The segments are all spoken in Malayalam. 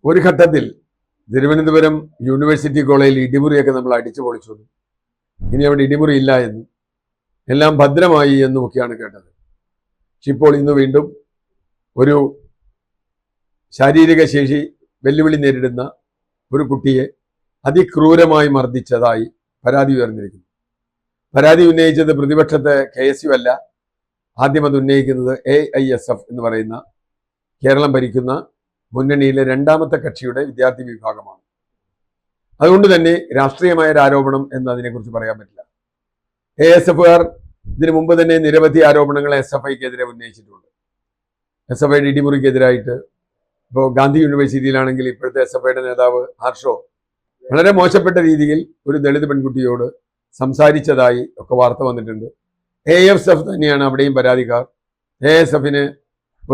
ഒരു ഘട്ടത്തിൽ തിരുവനന്തപുരം യൂണിവേഴ്സിറ്റി കോളേജിൽ ഇടിമുറിയൊക്കെ നമ്മൾ അടിച്ചു പൊളിച്ചു, ഇനി അവിടെ ഇടിമുറി ഇല്ല എന്നും എല്ലാം ഭദ്രമായി എന്നുമൊക്കെയാണ് കേട്ടത്. പക്ഷെ ഇപ്പോൾ ഇന്ന് വീണ്ടും ഒരു ശാരീരിക ശേഷി വെല്ലുവിളി നേരിടുന്ന ഒരു കുട്ടിയെ അതിക്രൂരമായി മർദ്ദിച്ചതായി പരാതി ഉയർന്നിരിക്കുന്നു. പരാതി ഉന്നയിച്ചത് പ്രതിപക്ഷത്തെ KSU അല്ല, ആദ്യം അത് ഉന്നയിക്കുന്നത് AISF എന്ന് പറയുന്ന കേരളം ഭരിക്കുന്ന മുന്നണിയിലെ രണ്ടാമത്തെ കക്ഷിയുടെ വിദ്യാർത്ഥി വിഭാഗമാണ്. അതുകൊണ്ട് തന്നെ രാഷ്ട്രീയമായ ഒരു ആരോപണം എന്ന് അതിനെക്കുറിച്ച് പറയാൻ പറ്റില്ല. ASFകാർ ഇതിനു മുമ്പ് തന്നെ നിരവധി ആരോപണങ്ങൾ SFIക്കെതിരെ ഉന്നയിച്ചിട്ടുണ്ട്. SFIയുടെ ഇടിമുറിക്കെതിരായിട്ട് ഇപ്പോൾ ഗാന്ധി യൂണിവേഴ്സിറ്റിയിലാണെങ്കിൽ ഇപ്പോഴത്തെ SFIയുടെ നേതാവ് ഹർഷോ വളരെ മോശപ്പെട്ട രീതിയിൽ ഒരു ദളിത് പെൺകുട്ടിയോട് സംസാരിച്ചതായി ഒക്കെ വാർത്ത വന്നിട്ടുണ്ട്. AFSF തന്നെയാണ് അവിടെയും പരാതിക്കാർ. ASFന്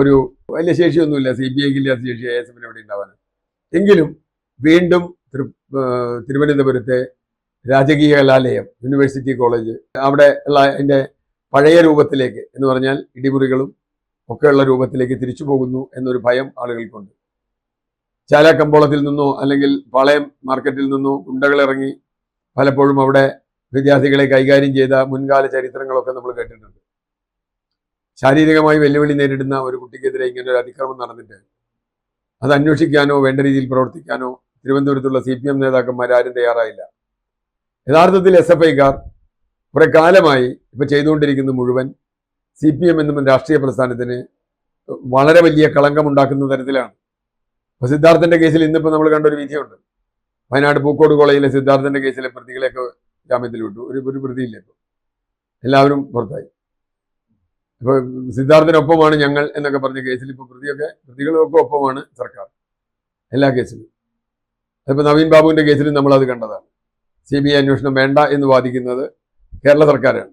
ഒരു വലിയ ശേഷിയൊന്നുമില്ല, CBIക്ക് ഇല്ലാത്ത ശേഷി ASFന് അവിടെ ഉണ്ടാവാൻ. എങ്കിലും വീണ്ടും തിരുവനന്തപുരത്തെ രാജകീയ കലാലയം യൂണിവേഴ്സിറ്റി കോളേജ് അവിടെ ഉള്ള അതിൻ്റെ പഴയ രൂപത്തിലേക്ക് എന്ന് പറഞ്ഞാൽ ഇടിമുറികളും ഒക്കെയുള്ള രൂപത്തിലേക്ക് തിരിച്ചു പോകുന്നു എന്നൊരു ഭയം ആളുകൾക്കുണ്ട്. ചാലാക്കമ്പോളത്തിൽ നിന്നോ അല്ലെങ്കിൽ പാളയം മാർക്കറ്റിൽ നിന്നോ ഗുണ്ടകൾ ഇറങ്ങി പലപ്പോഴും അവിടെ വിദ്യാർത്ഥികളെ കൈകാര്യം ചെയ്ത മുൻകാല ചരിത്രങ്ങളൊക്കെ നമ്മൾ കേട്ടിട്ടുണ്ട്. ശാരീരികമായി വെല്ലുവിളി നേരിടുന്ന ഒരു കുട്ടിക്കെതിരെ ഇങ്ങനെ ഒരു അതിക്രമം നടന്നിട്ട് അത് അന്വേഷിക്കാനോ വേണ്ട രീതിയിൽ പ്രവർത്തിക്കാനോ തിരുവനന്തപുരത്തുള്ള CPM നേതാക്കന്മാരാരും തയ്യാറായില്ല. യഥാർത്ഥത്തിൽ SFIക്കാർ കുറെ കാലമായി ഇപ്പൊ ചെയ്തുകൊണ്ടിരിക്കുന്ന മുഴുവൻ CPM എന്ന രാഷ്ട്രീയ പ്രസ്ഥാനത്തിന് വളരെ വലിയ കളങ്കമുണ്ടാക്കുന്ന തരത്തിലാണ്. അപ്പൊ സിദ്ധാർത്ഥന്റെ കേസിൽ ഇന്നിപ്പോ നമ്മൾ കണ്ട ഒരു വിധിയുണ്ട്. വയനാട് പൂക്കോട് കോളേജിലെ സിദ്ധാർത്ഥന്റെ കേസിലെ പ്രതികളെയൊക്കെ ജാമ്യത്തിൽ വിട്ടു. ഒരു പ്രതിയില്ല, ഇപ്പൊ എല്ലാവരും പുറത്തായി. ഇപ്പൊ സിദ്ധാർത്ഥിനൊപ്പമാണ് ഞങ്ങൾ എന്നൊക്കെ പറഞ്ഞ കേസിൽ ഇപ്പൊ പ്രതികളൊക്കെ ഒപ്പമാണ് സർക്കാർ എല്ലാ കേസിലും. അതിപ്പോ നവീൻ ബാബുവിന്റെ കേസിലും നമ്മൾ അത് കണ്ടതാണ്. CBI അന്വേഷണം വേണ്ട എന്ന് വാദിക്കുന്നത് കേരള സർക്കാരാണ്.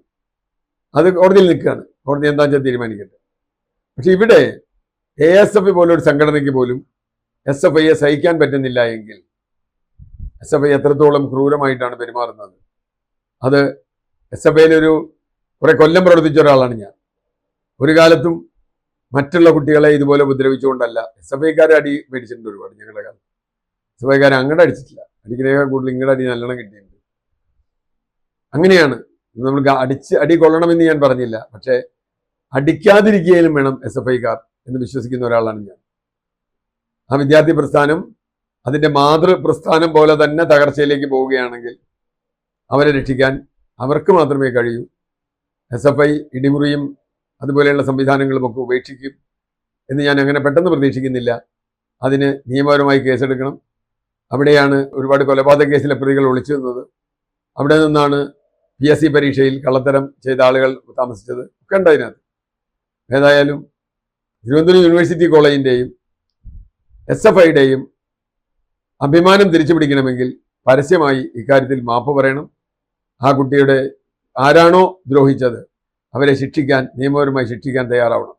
അത് കോടതിയിൽ നിൽക്കുകയാണ്, കോടതി എന്താ വെച്ചാൽ തീരുമാനിക്കട്ടെ. പക്ഷെ ഇവിടെ ASF പോലൊരു സംഘടനയ്ക്ക് പോലും SFIയെ സഹിക്കാൻ പറ്റുന്നില്ല എങ്കിൽ SFI എത്രത്തോളം ക്രൂരമായിട്ടാണ് പെരുമാറുന്നത്. അത് SFIയിലൊരു കുറെ കൊല്ലം പ്രവർത്തിച്ച ഒരാളാണ് ഞാൻ. ഒരു കാലത്തും മറ്റുള്ള കുട്ടികളെ ഇതുപോലെ ഉപദ്രവിച്ചുകൊണ്ടല്ല. SFIക്കാരെ അടി മേടിച്ചിട്ടുണ്ട് ഒരുപാട് ഞങ്ങളുടെ കാലം. SFIക്കാരെ അങ്ങോട്ട് അടിച്ചിട്ടില്ല, അടിക്കുന്നതിനേക്കാൾ കൂടുതൽ ഇങ്ങോട്ട് അടി നല്ലോണം കിട്ടിയിട്ടുണ്ട്. അങ്ങനെയാണ് നമ്മൾ അടി കൊള്ളണമെന്ന് ഞാൻ പറഞ്ഞില്ല, പക്ഷെ അടിക്കാതിരിക്കുകയും വേണം SFIക്കാർ എന്ന് വിശ്വസിക്കുന്ന ഒരാളാണ് ഞാൻ. ആ വിദ്യാർത്ഥി പ്രസ്ഥാനം അതിൻ്റെ മാതൃപ്രസ്ഥാനം പോലെ തന്നെ തകർച്ചയിലേക്ക് പോവുകയാണെങ്കിൽ അവരെ രക്ഷിക്കാൻ അവർക്ക് മാത്രമേ കഴിയൂ. SFI ഇടിമുറിയും അതുപോലെയുള്ള സംവിധാനങ്ങളും ഒക്കെ ഉപേക്ഷിക്കും എന്ന് ഞാൻ അങ്ങനെ പെട്ടെന്ന് പ്രതീക്ഷിക്കുന്നില്ല. അതിന് നിയമപരമായി കേസെടുക്കണം. അവിടെയാണ് ഒരുപാട് കൊലപാതക കേസിലെ പ്രതികൾ ഒളിച്ചു നിന്നത്. അവിടെ നിന്നാണ് PSC പരീക്ഷയിൽ കള്ളത്തരം ചെയ്ത ആളുകൾ താമസിച്ചത് ഒക്കെ ഉണ്ട് അതിനകത്ത്. ഏതായാലും തിരുവനന്തപുരം യൂണിവേഴ്സിറ്റി കോളേജിൻ്റെയും SFIയുടെയും അഭിമാനം തിരിച്ചു പിടിക്കണമെങ്കിൽ പരസ്യമായി ഇക്കാര്യത്തിൽ മാപ്പ് പറയണം. ആ കുട്ടിയുടെ ആരാണോ ദ്രോഹിച്ചത് അവരെ ശിക്ഷിക്കാൻ, നിയമപരമായി ശിക്ഷിക്കാൻ തയ്യാറാവണം.